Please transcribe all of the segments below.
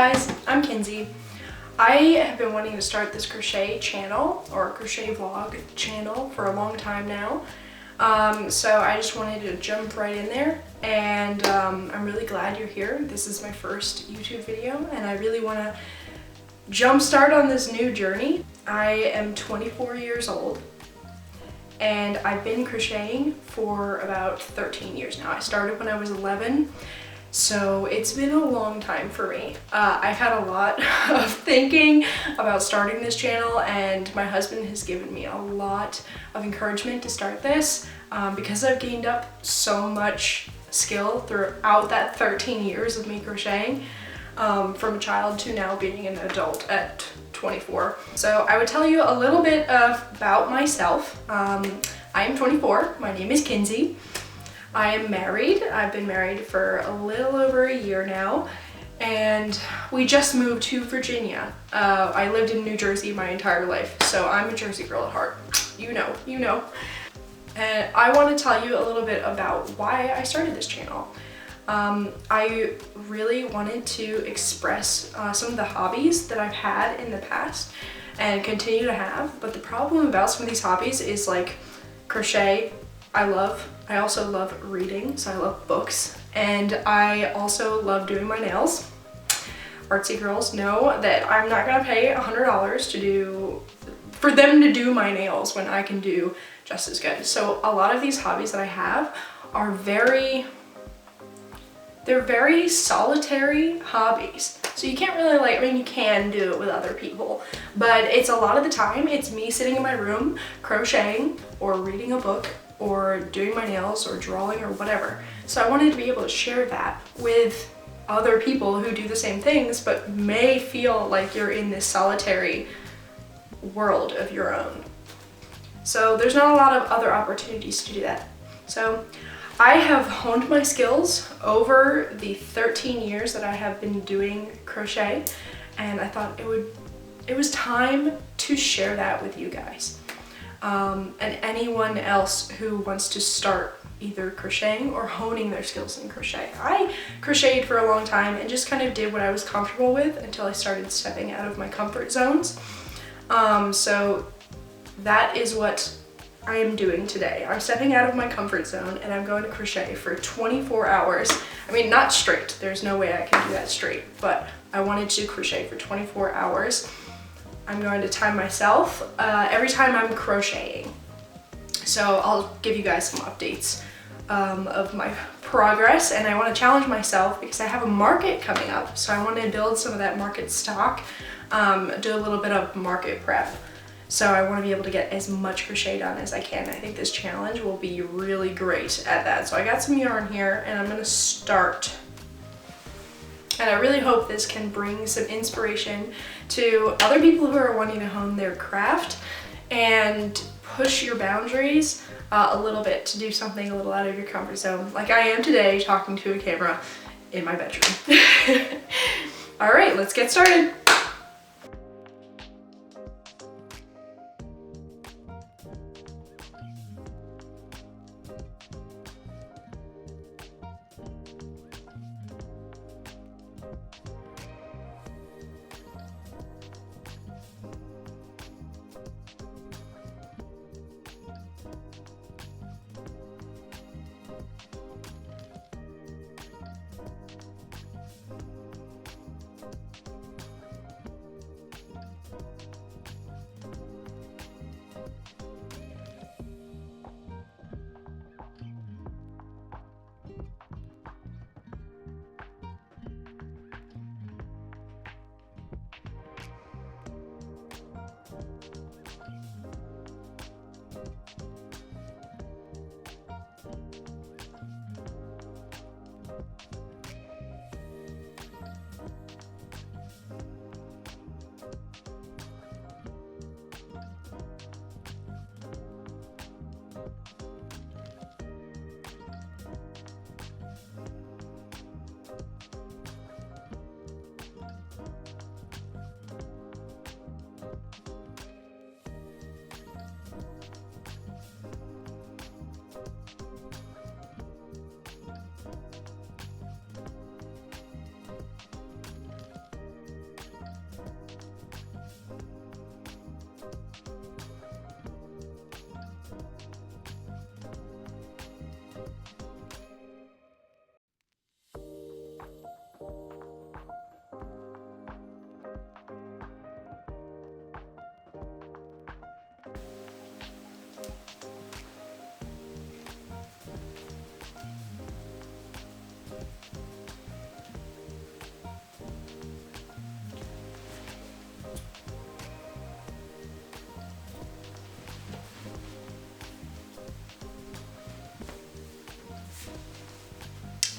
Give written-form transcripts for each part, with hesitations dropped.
guys, I'm Kinsey. I have been wanting to start this crochet channel or crochet vlog channel for a long time now. So I just wanted to jump right in there, and I'm really glad you're here. This is my first YouTube video and I really want to jump start on this new journey. I am 24 years old and I've been crocheting for about 13 years now. I started when I was 11. So it's been a long time for me. I've had a lot of thinking about starting this channel, and my husband has given me a lot of encouragement to start this because I've gained up so much skill throughout that 13 years of me crocheting, from a child to now being an adult at 24. So I would tell you a little bit about myself. I am 24, my name is Kinsey. I am married. I've been married for a little over a year now, and we just moved to Virginia. I lived in New Jersey my entire life, so I'm a Jersey girl at heart. You know. And I want to tell you a little bit about why I started this channel. I really wanted to express some of the hobbies that I've had in the past and continue to have, but the problem about some of these hobbies is like crochet. I also love reading, so I love books, and I also love doing my nails. Artsy girls know that I'm not gonna pay $100 for them to do my nails when I can do just as good. So a lot of these hobbies that I have are very solitary hobbies. So you can't really you can do it with other people, but it's a lot of the time, it's me sitting in my room crocheting or reading a book or doing my nails or drawing or whatever. So I wanted to be able to share that with other people who do the same things but may feel like you're in this solitary world of your own. So there's not a lot of other opportunities to do that. So I have honed my skills over the 13 years that I have been doing crochet, and I thought it was time to share that with you guys. And anyone else who wants to start either crocheting or honing their skills in crochet. I crocheted for a long time and just kind of did what I was comfortable with until I started stepping out of my comfort zones. So that is what I am doing today. I'm stepping out of my comfort zone and I'm going to crochet for 24 hours. I mean, not straight. There's no way I can do that straight, but I wanted to crochet for 24 hours. I'm going to time myself every time I'm crocheting. So I'll give you guys some updates of my progress, and I want to challenge myself because I have a market coming up. So I want to build some of that market stock, do a little bit of market prep. So I want to be able to get as much crochet done as I can. I think this challenge will be really great at that. So I got some yarn here and I'm going to start. And I really hope this can bring some inspiration to other people who are wanting to hone their craft and push your boundaries a little bit to do something a little out of your comfort zone, like I am today talking to a camera in my bedroom. All right, let's get started.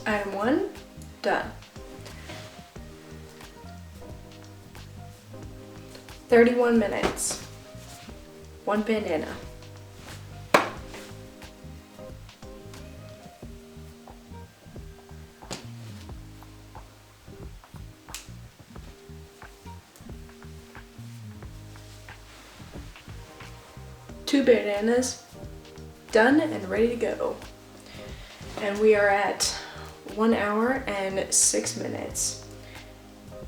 Item 1, done. 31 minutes. 1 bandana. Two bandanas, done and ready to go. And we are at 1 hour and 6 minutes.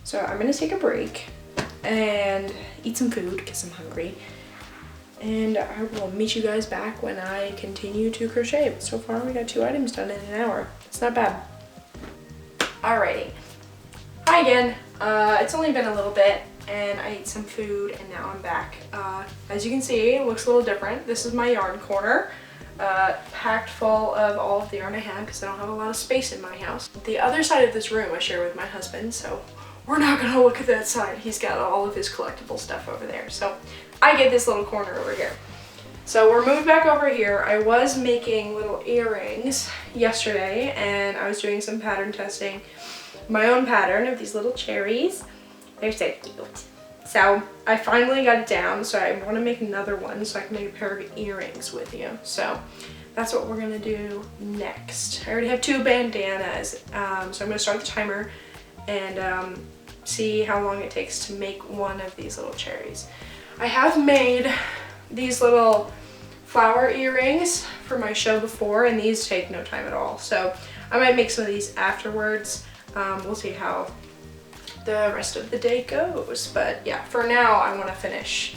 So I'm gonna take a break and eat some food because I'm hungry. And I will meet you guys back when I continue to crochet. But so far we got 2 items done in an hour. It's not bad. Alrighty. Hi again. It's only been a little bit and I ate some food and now I'm back. As you can see, it looks a little different. This is my yarn corner, packed full of all of the yarn I have because I don't have a lot of space in my house. The other side of this room I share with my husband, so we're not gonna look at that side. He's got all of his collectible stuff over there. So I get this little corner over here. So we're moved back over here. I was making little earrings yesterday and I was doing some pattern testing. My own pattern of these little cherries. They're so cute. So I finally got it down, so I want to make another one so I can make a pair of earrings with you. So that's what we're gonna do next. I already have 2 bandanas, so I'm gonna start the timer and see how long it takes to make one of these little cherries. I have made these little flower earrings for my show before, and these take no time at all. So I might make some of these afterwards. We'll see how the rest of the day goes. But yeah, for now I want to finish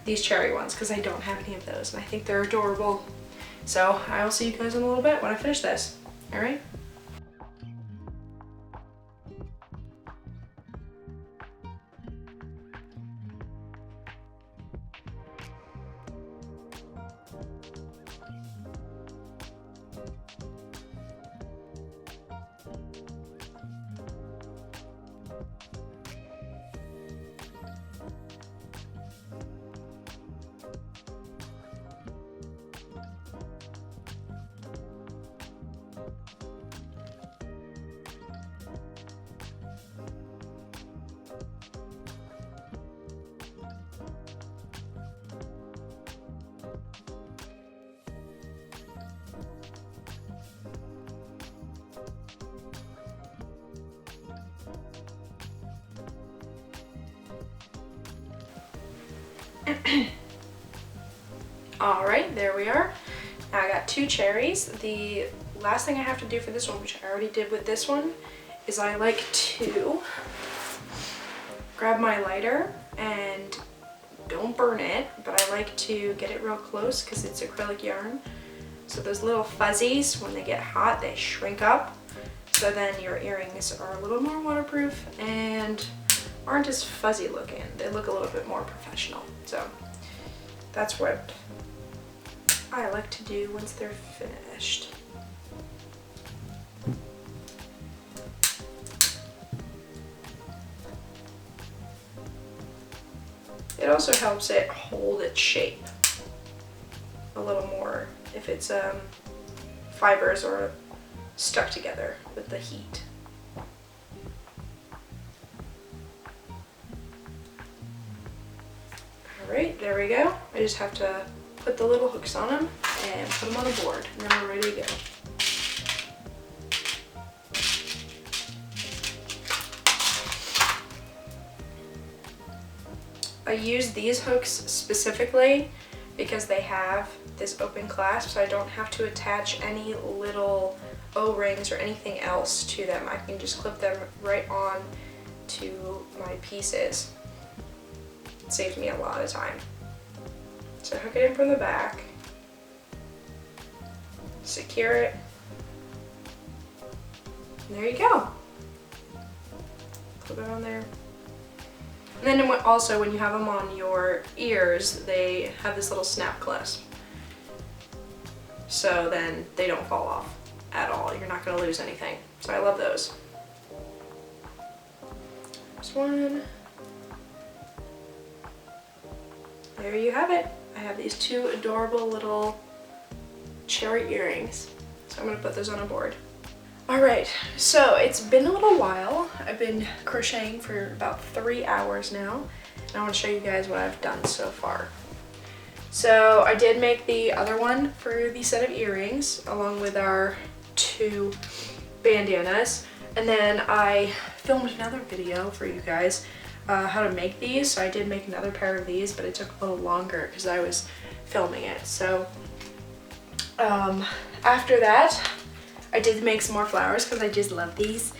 these cherry ones because I don't have any of those and I think they're adorable. So I will see you guys in a little bit when I finish this. All right. All right, there we are. Now I got 2 cherries. The last thing I have to do for this one, which I already did with this one, is I like to grab my lighter and don't burn it, but I like to get it real close because it's acrylic yarn. So those little fuzzies, when they get hot, they shrink up. So then your earrings are a little more waterproof and aren't as fuzzy looking. They look a little bit more professional. So that's what I like to do once they're finished. It also helps it hold its shape a little more if it's fibers are stuck together with the heat. Alright, there we go. I just have to put the little hooks on them and put them on the board, and then we're ready to go. I use these hooks specifically because they have this open clasp, so I don't have to attach any little O-rings or anything else to them. I can just clip them right on to my pieces. It saves me a lot of time. So hook it in from the back, secure it, and there you go. Clip it on there. And then also when you have them on your ears, they have this little snap clasp. So then they don't fall off at all. You're not going to lose anything. So I love those. There's one. There you have it. I have these 2 adorable little cherry earrings. So I'm going to put those on a board. Alright, so it's been a little while. I've been crocheting for about 3 hours now, and I want to show you guys what I've done so far. So I did make the other one for the set of earrings along with our 2 bandanas, and then I filmed another video for you guys how to make these. So I did make another pair of these, but it took a little longer because I was filming it. So after that, I did make some more flowers because I just love these.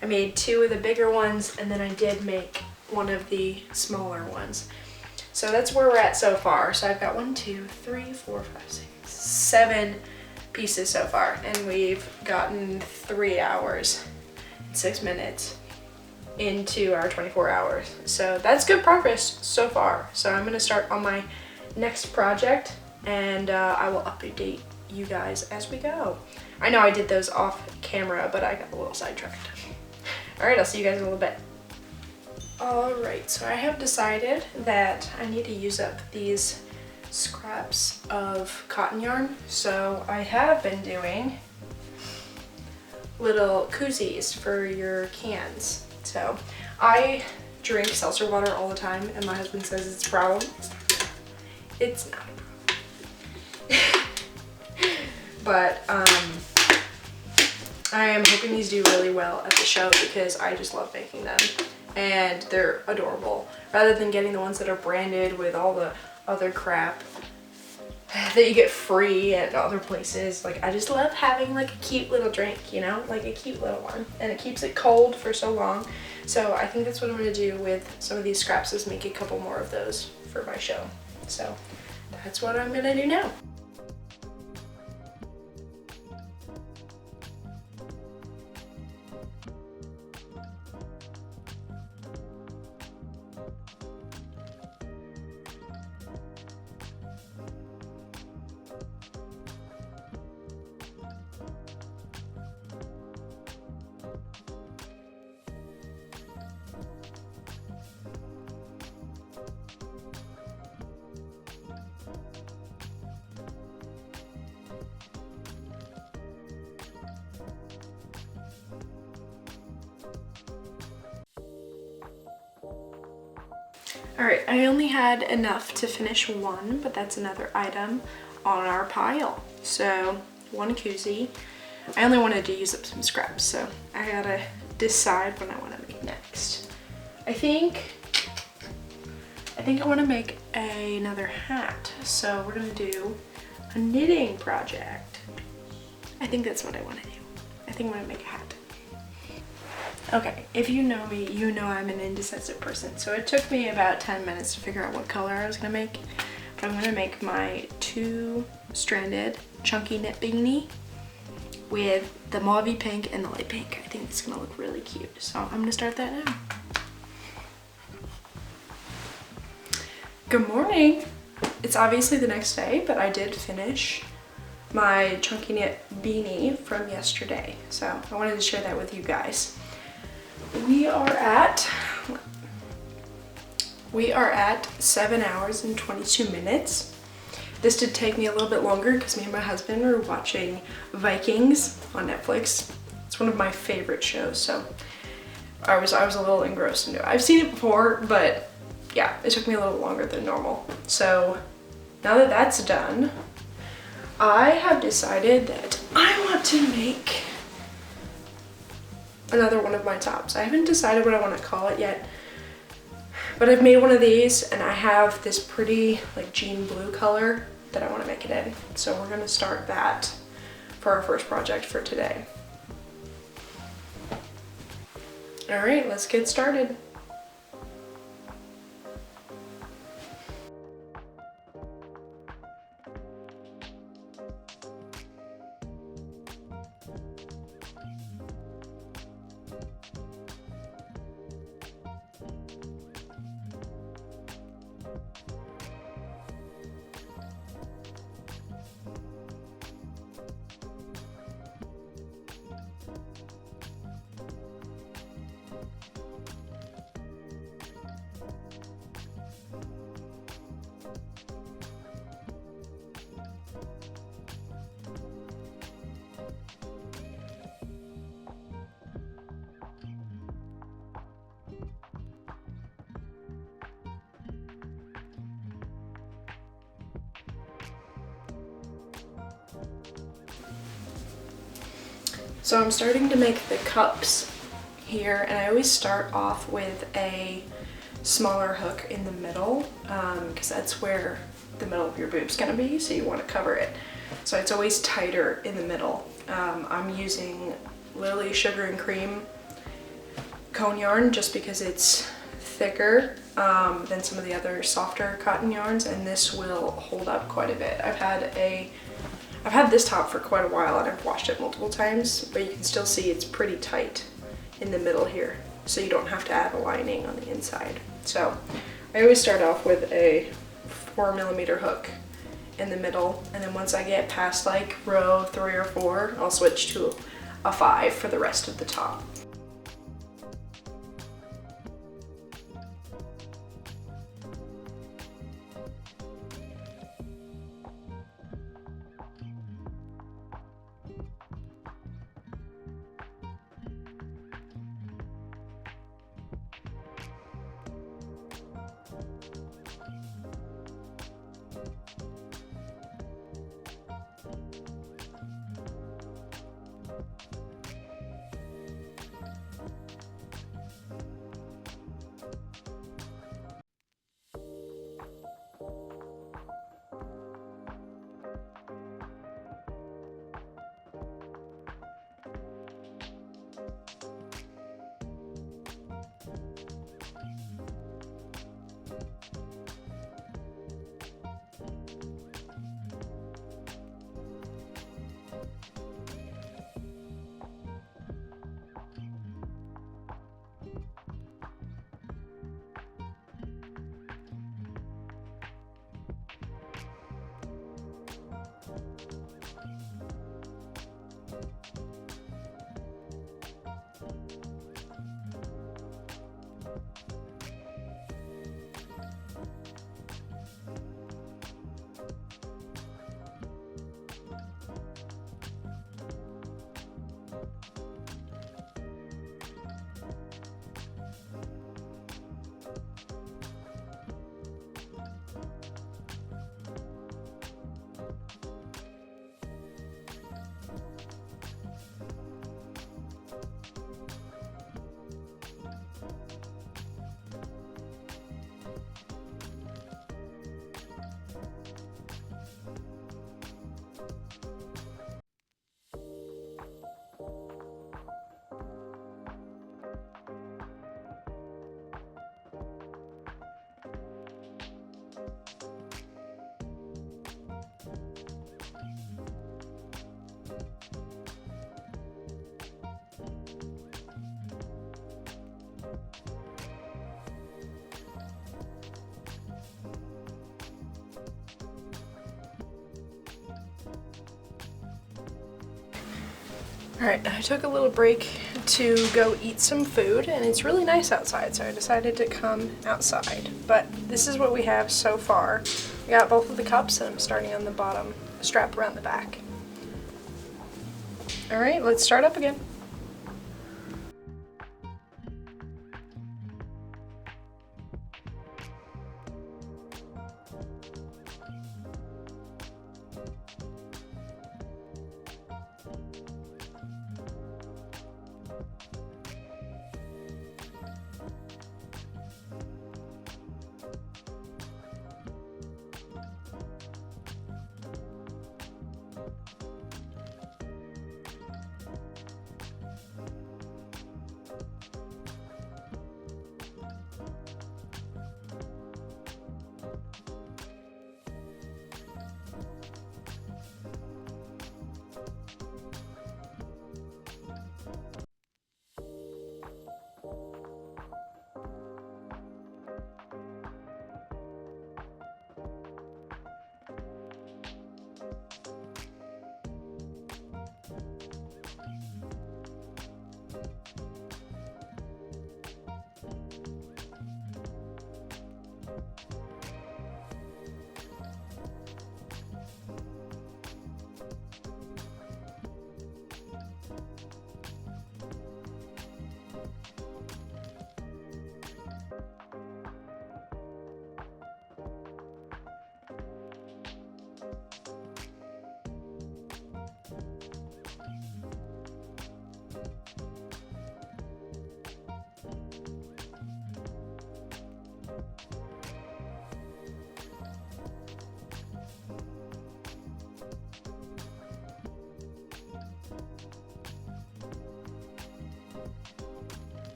I made 2 of the bigger ones, and then I did make one of the smaller ones. So that's where we're at so far. So I've got 1, 2, 3, 4, 5, 6, 7 pieces so far, and we've gotten 3 hours and 6 minutes into our 24 hours. So that's good progress so far. So I'm gonna start on my next project, and I will update you guys as we go. I know I did those off camera, but I got a little sidetracked. All right, I'll see you guys in a little bit. All right, so I have decided that I need to use up these scraps of cotton yarn. So I have been doing little koozies for your cans. So I drink seltzer water all the time, and my husband says it's a problem. It's not a problem. But I am hoping these do really well at the show because I just love making them, and they're adorable. Rather than getting the ones that are branded with all the other crap that you get free at other places, like I just love having like a cute little drink, you know, like a cute little one, and it keeps it cold for so long. So I think that's what I'm gonna do with some of these scraps, is make a couple more of those for my show. So that's what I'm gonna do now. Alright, I only had enough to finish one, but that's another item on our pile. So, 1 koozie. I only wanted to use up some scraps, so I gotta decide what I want to make next. I think I want to make another hat. So we're gonna do a knitting project. I think that's what I want to do. I think I'm gonna make a hat. Okay, if you know me, you know I'm an indecisive person. So it took me about 10 minutes to figure out what color I was gonna make. But I'm gonna make my 2-stranded chunky knit beanie with the mauve pink and the light pink. I think it's gonna look really cute. So I'm gonna start that now. Good morning. It's obviously the next day, but I did finish my chunky knit beanie from yesterday. So I wanted to share that with you guys. We are at 7 hours and 22 minutes. This did take me a little bit longer because me and my husband were watching Vikings on Netflix. It's one of my favorite shows, so I was a little engrossed into it. I've seen it before, but yeah, it took me a little longer than normal. So now that that's done, I have decided that I want to make another one of my tops. I haven't decided what I want to call it yet, but I've made one of these, and I have this pretty like jean blue color that I want to make it in. So we're gonna start that for our first project for today. All right, let's get started. So I'm starting to make the cups here, and I always start off with a smaller hook in the middle because that's where the middle of your boob's gonna be, so you want to cover it. So it's always tighter in the middle. I'm using Lily Sugar and Cream cone yarn just because it's thicker than some of the other softer cotton yarns, and this will hold up quite a bit. I've had this top for quite a while and I've washed it multiple times, but you can still see it's pretty tight in the middle here, so you don't have to add a lining on the inside. So I always start off with a 4mm hook in the middle, and then once I get past like row 3 or 4, I'll switch to a 5 for the rest of the top. Alright, I took a little break to go eat some food, and it's really nice outside, so I decided to come outside. But this is what we have so far. We got both of the cups, and I'm starting on the bottom strap around the back. Alright, let's start up again.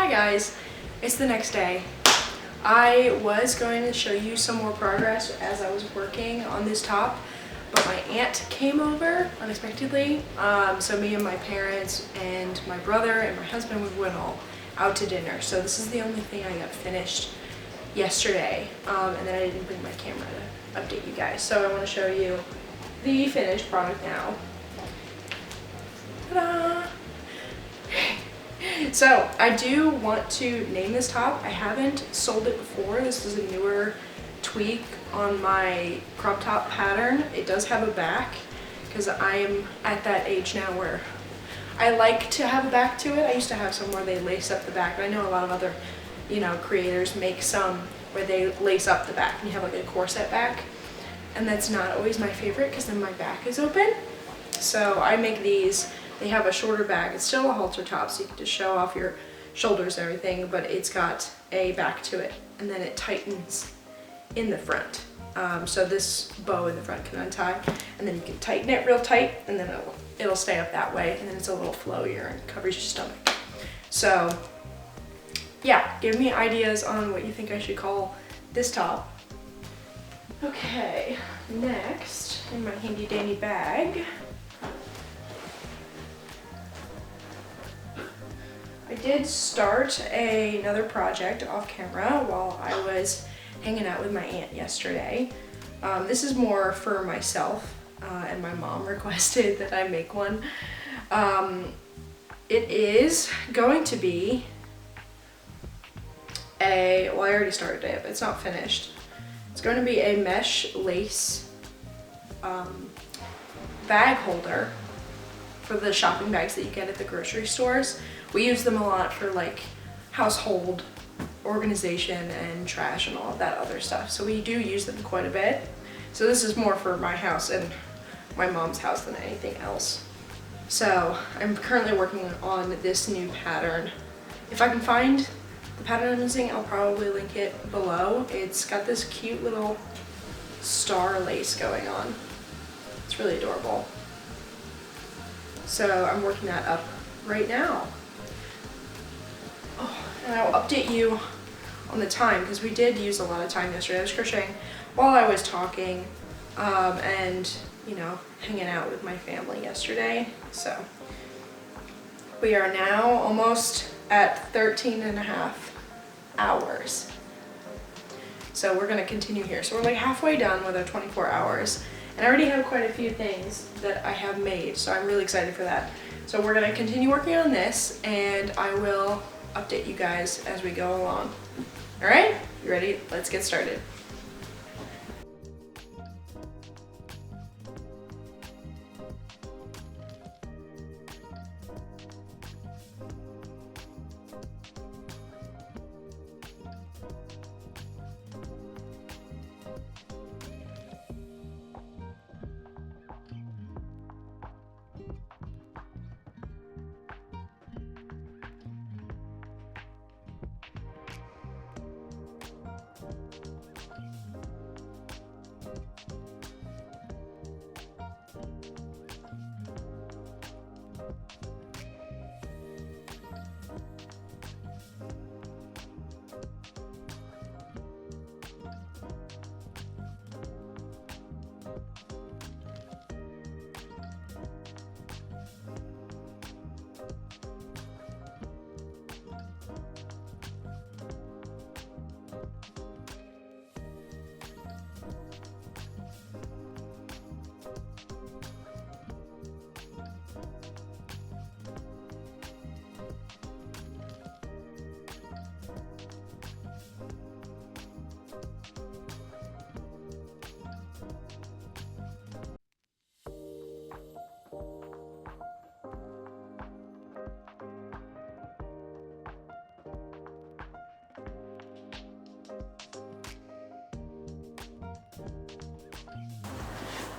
Hi guys, it's the next day. I was going to show you some more progress as I was working on this top, but my aunt came over unexpectedly. So me and my parents and my brother and my husband, we went all out to dinner. So this is the only thing I got finished yesterday, and then I didn't bring my camera to update you guys. So I want to show you the finished product now. Ta-da! So I do want to name this top. I haven't sold it before. This is a newer tweak on my crop top pattern. It does have a back because I'm at that age now where I like to have a back to it. I used to have some where they lace up the back, but I know a lot of other, creators make some where they lace up the back and you have like a corset back, and that's not always my favorite because then my back is open. So I make these. They have a shorter back. It's still a halter top, so you can just show off your shoulders and everything, but it's got a back to it, and then it tightens in the front. So this bow in the front can untie, and then you can tighten it real tight, and then it'll stay up that way, and then it's a little flowier and covers your stomach. So yeah, give me ideas on what you think I should call this top. Okay, next in my handy dandy bag, I did start another project off camera while I was hanging out with my aunt yesterday. This is more for myself, and my mom requested that I make one. It is going to be I already started it, but it's not finished. It's going to be a mesh lace bag holder for the shopping bags that you get at the grocery stores. We use them a lot for like household organization and trash and all of that other stuff. So we do use them quite a bit. So this is more for my house and my mom's house than anything else. So I'm currently working on this new pattern. If I can find the pattern I'm using, I'll probably link it below. It's got this cute little star lace going on. It's really adorable. So I'm working that up right now. Oh, and I'll update you on the time because we did use a lot of time yesterday. I was crocheting while I was talking and hanging out with my family yesterday. So we are now almost at 13.5 hours. So we're going to continue here. So we're like halfway done with our 24 hours. And I already have quite a few things that I have made, so I'm really excited for that. So we're going to continue working on this, and I will update you guys as we go along. All right, you ready? Let's get started.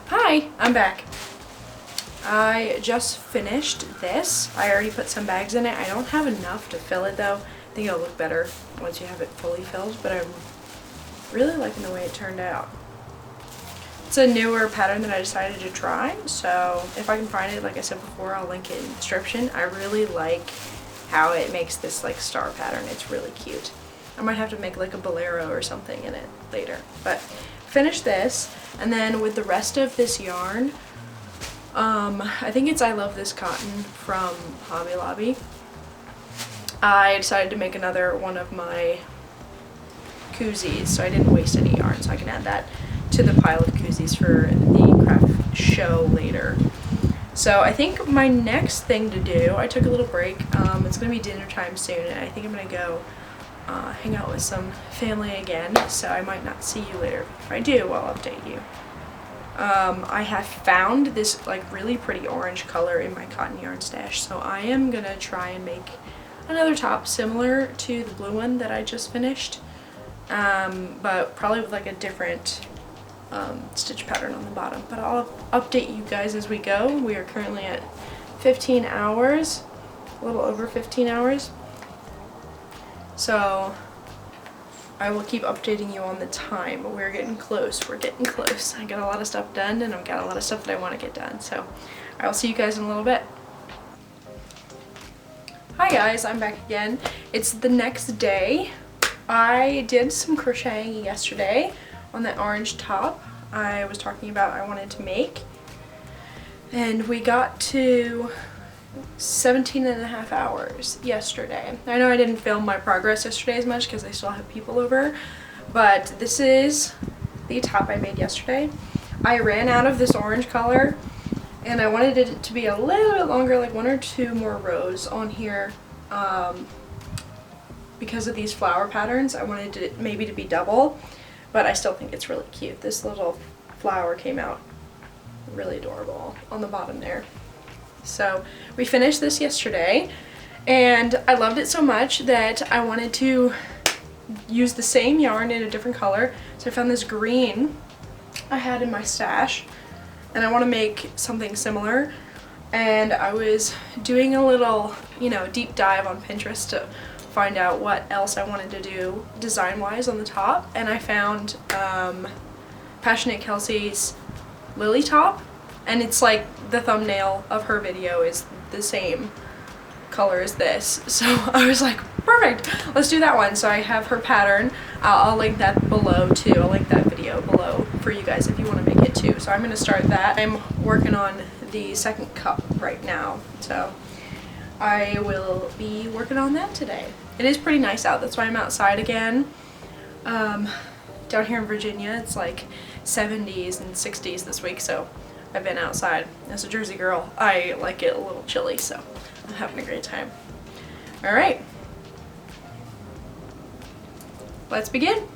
Hi, I'm back. I just finished this. I already put some bags in it. I don't have enough to fill it though. I think it'll look better once you have it fully filled, but I'm really liking the way it turned out. It's a newer pattern that I decided to try, so if I can find it, like I said before, I'll link it in the description. I really like how it makes this like star pattern. It's really cute. I might have to make like a bolero or something in it later. But finish this, and then with the rest of this yarn, I think it's I Love This Cotton from Hobby Lobby. I decided to make another one of my koozies, so I didn't waste any yarn, so I can add that to the pile of koozies for the craft show later. So I think my next thing to do, I took a little break, it's going to be dinner time soon, and I think I'm going to go hang out with some family again, so I might not see you later. If I do, I'll update you. I have found this like really pretty orange color in my cotton yarn stash, so I am going to try and make another top similar to the blue one that I just finished, but probably with like a different stitch pattern on the bottom. But I'll update you guys as we go. We are currently at 15 hours, a little over 15 hours. So I will keep updating you on the time, but we're getting close. We're getting close. I got a lot of stuff done, and I've got a lot of stuff that I want to get done. So I will see you guys in a little bit. Hi guys, I'm back again. It's the next day. I did some crocheting yesterday on that orange top I was talking about I wanted to make, and we got to 17.5 hours yesterday. I know I didn't film my progress yesterday as much because I still have people over, but this is the top I made yesterday. I ran out of this orange color, and I wanted it to be a little bit longer, like 1 or 2 more rows on here, because of these flower patterns. I wanted it maybe to be double, but I still think it's really cute. This little flower came out really adorable on the bottom there. So we finished this yesterday, and I loved it so much that I wanted to use the same yarn in a different color. So I found this green I had in my stash, and I want to make something similar. And I was doing a little, you know, deep dive on Pinterest to find out what else I wanted to do design-wise on the top, and I found Passionate Kelsey's Lily top, and it's like the thumbnail of her video is the same color as this, so I was like, perfect, let's do that one. So I have her pattern. I'll link that below too. I'll link that video below for you guys if you want to make it too. So I'm going to start that. I'm working on the second cup right now, so I will be working on that today. It is pretty nice out, that's why I'm outside again. Down here in Virginia it's like 70s and 60s this week, so I've been outside. As a Jersey girl, I like it a little chilly, so I'm having a great time. Alright, let's begin.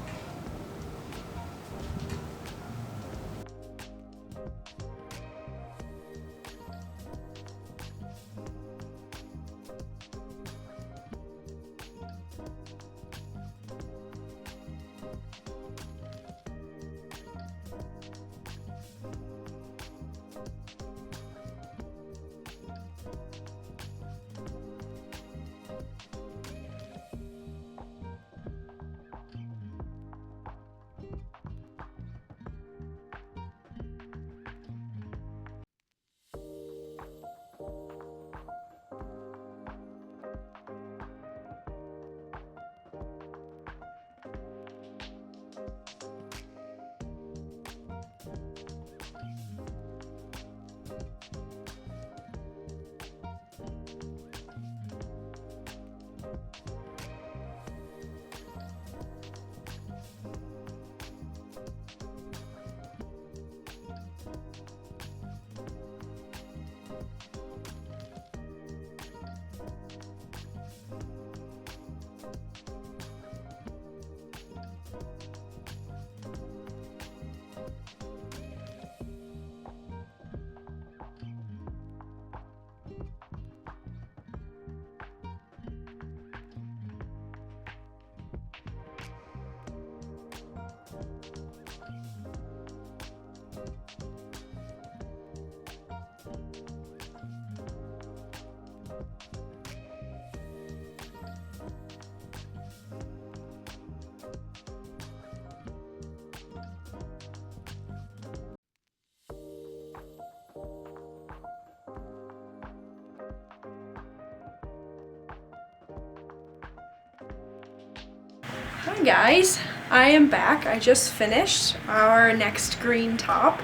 Hi guys, I am back. I just finished our next green top.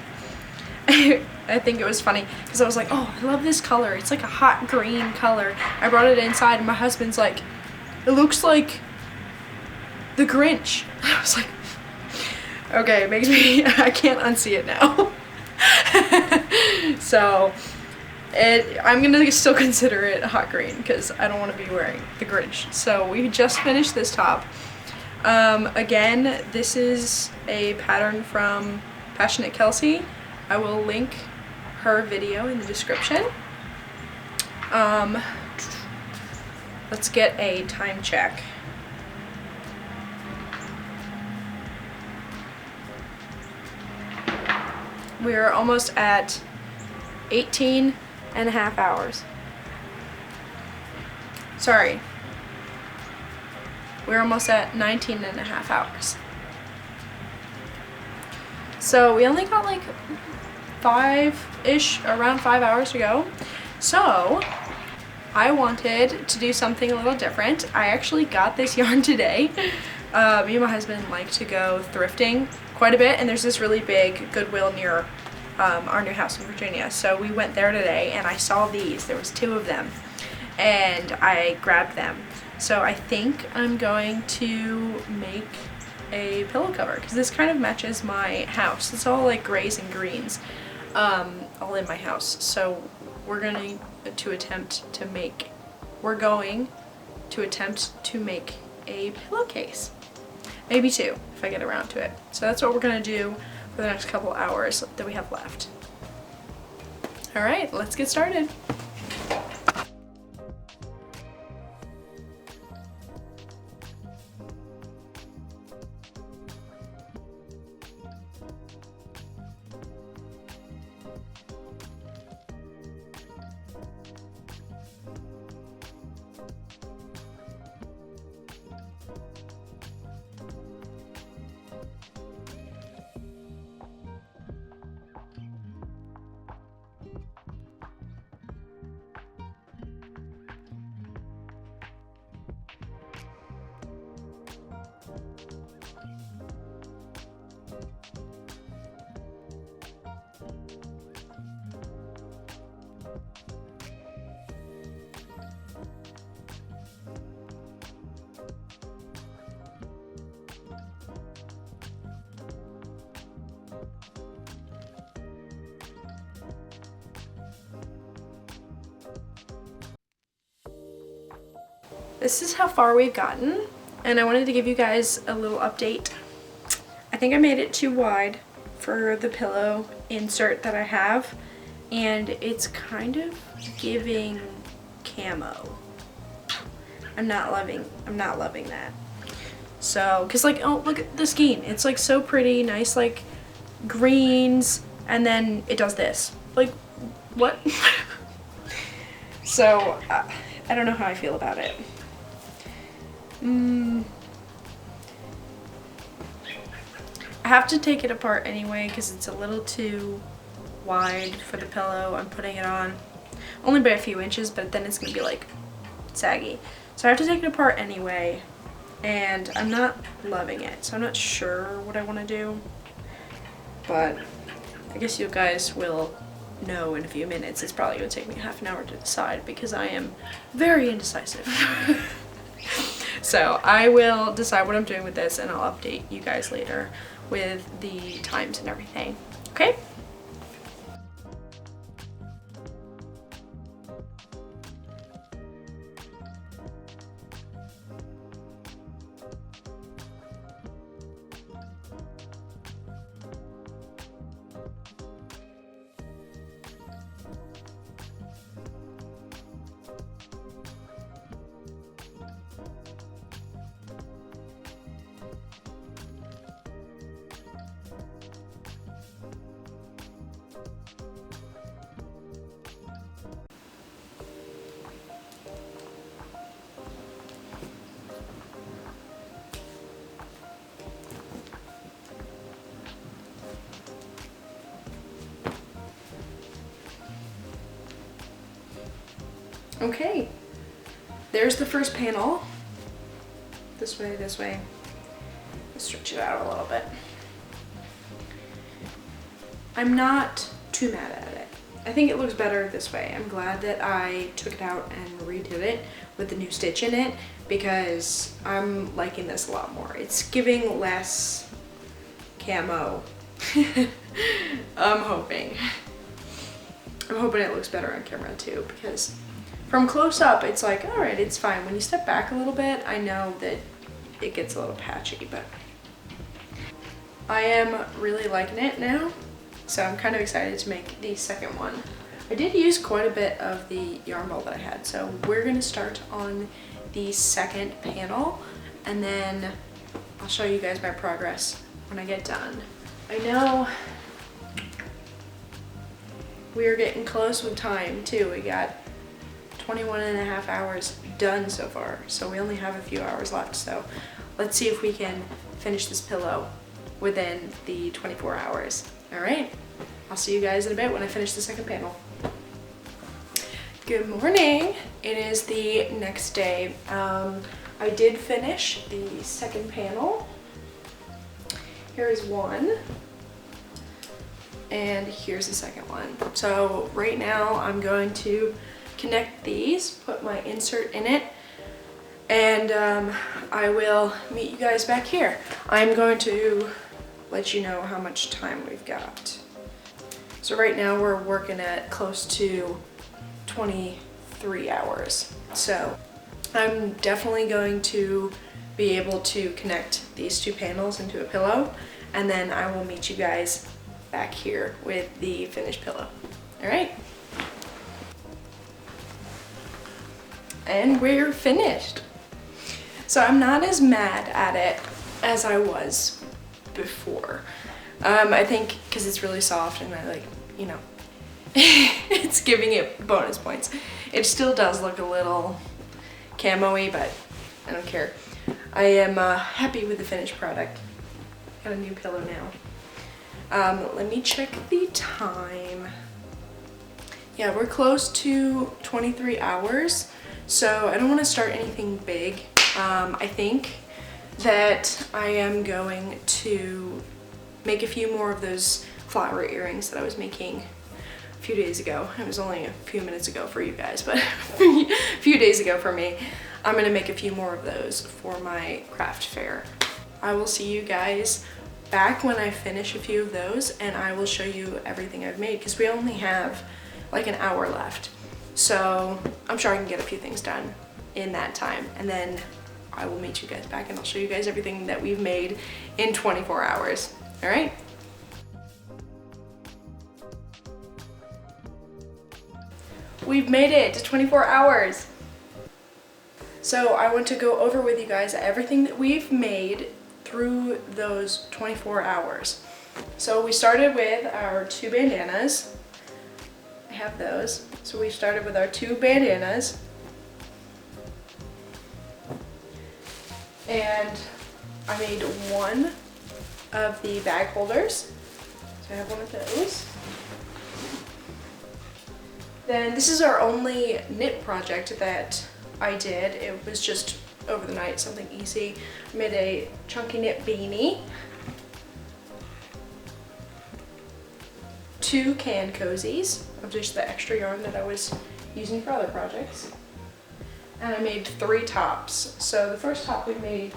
I think it was funny because I was like, oh, I love this color. It's like a hot green color. I brought it inside and my husband's like, it looks like the Grinch. I was like, okay, it makes me, I can't unsee it now. So I'm gonna still consider it hot green because I don't want to be wearing the Grinch. So we just finished this top. Again, this is a pattern from Passionate Kelsey. I will link her video in the description. Let's get a time check. We're almost at 18 and a half hours. Sorry. We're almost at 19 and a half hours. So we only got like around 5 hours to go. So I wanted to do something a little different. I actually got this yarn today. Me and my husband like to go thrifting quite a bit, and there's this really big Goodwill near our new house in Virginia. So we went there today and I saw these. There was 2 of them and I grabbed them. So I think I'm going to make a pillow cover because this kind of matches my house. It's all like grays and greens all in my house. So we're going to attempt to make a pillowcase. Maybe 2 if I get around to it. So that's what we're going to do for the next couple hours that we have left. All right, let's get started. This is how far we've gotten, and I wanted to give you guys a little update. I think I made it too wide for the pillow insert that I have, and it's kind of giving camo. I'm not loving that. So, cause like, oh, look at the skein. It's like so pretty, nice like greens, and then it does this. Like, what? So, I don't know how I feel about it. I have to take it apart anyway because it's a little too wide for the pillow I'm putting it on. Only by a few inches, but then it's gonna be like saggy. So I have to take it apart anyway, and I'm not loving it. So I'm not sure what I want to do, but I guess you guys will know in a few minutes. It's probably gonna take me half an hour to decide because I am very indecisive. So I will decide what I'm doing with this and I'll update you guys later with the times and everything. Okay? Okay, there's the first panel. This way, stretch it out a little bit. I'm not too mad at it. I think it looks better this way. I'm glad that I took it out and redid it with the new stitch in it because I'm liking this a lot more. It's giving less camo. I'm hoping it looks better on camera too, because from close up it's like, all right, it's fine. When you step back a little bit, I know that it gets a little patchy, but I am really liking it now. So I'm kind of excited to make the second one. I did use quite a bit of the yarn ball that I had, so we're gonna start on the second panel and then I'll show you guys my progress when I get done. I know we're getting close with time too. We got 21.5 hours done so far, so we only have a few hours left. So let's see if we can finish this pillow within the 24 hours. All right, I'll see you guys in a bit when I finish the second panel. Good morning. It is the next day. I did finish the second panel. Here is one, and here's the second one. So right now I'm going to connect these, put my insert in it, and I will meet you guys back here. I'm going to let you know how much time we've got. So right now we're working at close to 23 hours. So I'm definitely going to be able to connect these two panels into a pillow, and then I will meet you guys back here with the finished pillow. All right. And we're finished. So I'm not as mad at it as I was before. I think because it's really soft and I like, you know, it's giving it bonus points. It still does look a little camo-y, but I don't care. I am happy with the finished product. Got a new pillow now. Let me check the time. Yeah, we're close to 23 hours, so I don't want to start anything big. I think that I am going to make a few more of those flower earrings that I was making a few days ago. It was only a few minutes ago for you guys, but a few days ago for me. I'm gonna make a few more of those for my craft fair. I will see you guys back when I finish a few of those, and I will show you everything I've made because we only have like an hour left. So I'm sure I can get a few things done in that time, and then I will meet you guys back and I'll show you guys everything that we've made in 24 hours. All right? We've made it to 24 hours. So I want to go over with you guys everything that we've made through those 24 hours. So we started with our 2 bandanas. I have those. So we started with our 2 bandanas. And I made one of the bag holders. So I have one of those. Then this is our only knit project that I did. It was just over the night, something easy. I made a chunky knit beanie. 2 can cozies of just the extra yarn that I was using for other projects. And I made 3 tops. So the first top we made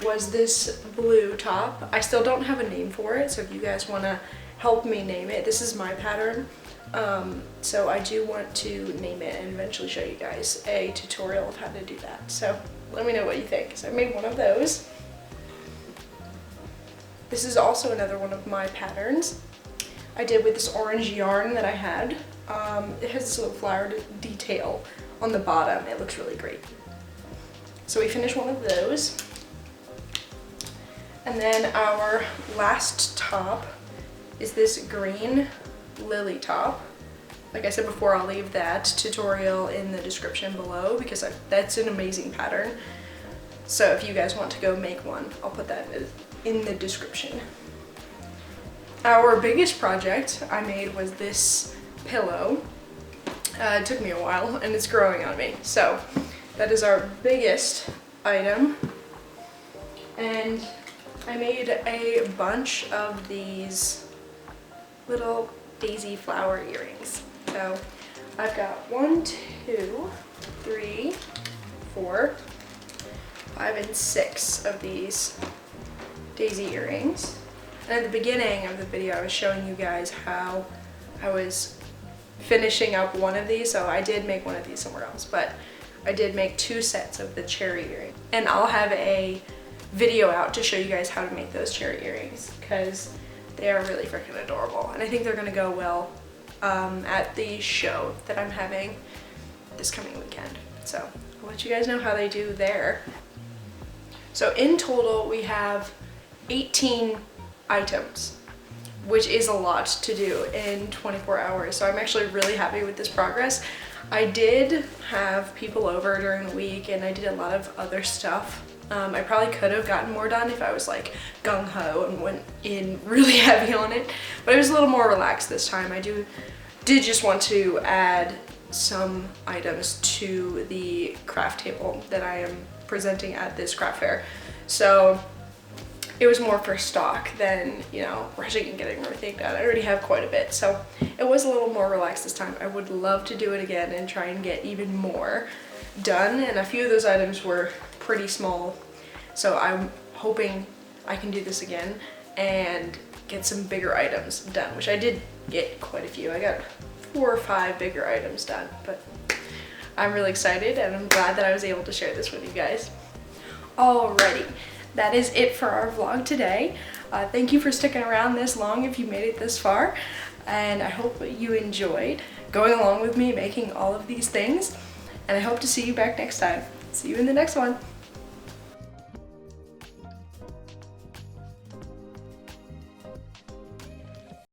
was this blue top. I still don't have a name for it, so if you guys want to help me name it, this is my pattern. So I do want to name it and eventually show you guys a tutorial of how to do that. So let me know what you think. So I made one of those. This is also another one of my patterns. I did with this orange yarn that I had. It has this little flower detail on the bottom. It looks really great. So we finished one of those. And then our last top is this green lily top. Like I said before, I'll leave that tutorial in the description below because that's an amazing pattern. So if you guys want to go make one, I'll put that in the description. Our biggest project I made was this pillow. It took me a while and it's growing on me. So that is our biggest item. And I made a bunch of these little daisy flower earrings. So I've got 1, 2, 3, 4, 5, and 6 of these daisy earrings. And at the beginning of the video, I was showing you guys how I was finishing up one of these. So I did make one of these somewhere else, but I did make 2 sets of the cherry earring. And I'll have a video out to show you guys how to make those cherry earrings because they are really freaking adorable. And I think they're gonna go well at the show that I'm having this coming weekend. So I'll let you guys know how they do there. So in total, we have 18 items, which is a lot to do in 24 hours. So I'm actually really happy with this progress. I did have people over during the week and I did a lot of other stuff. I probably could have gotten more done if I was like gung-ho and went in really heavy on it, but I was a little more relaxed this time. I did just want to add some items to the craft table that I am presenting at this craft fair. So it was more for stock than, you know, rushing and getting everything done. I already have quite a bit, so it was a little more relaxed this time. I would love to do it again and try and get even more done, and a few of those items were pretty small, so I'm hoping I can do this again and get some bigger items done, which I did get quite a few. I got 4 or 5 bigger items done, but I'm really excited and I'm glad that I was able to share this with you guys. Alrighty, that is it for our vlog today. Thank you for sticking around this long if you made it this far, and I hope you enjoyed going along with me making all of these things, and I hope to see you back next time. See you in the next one.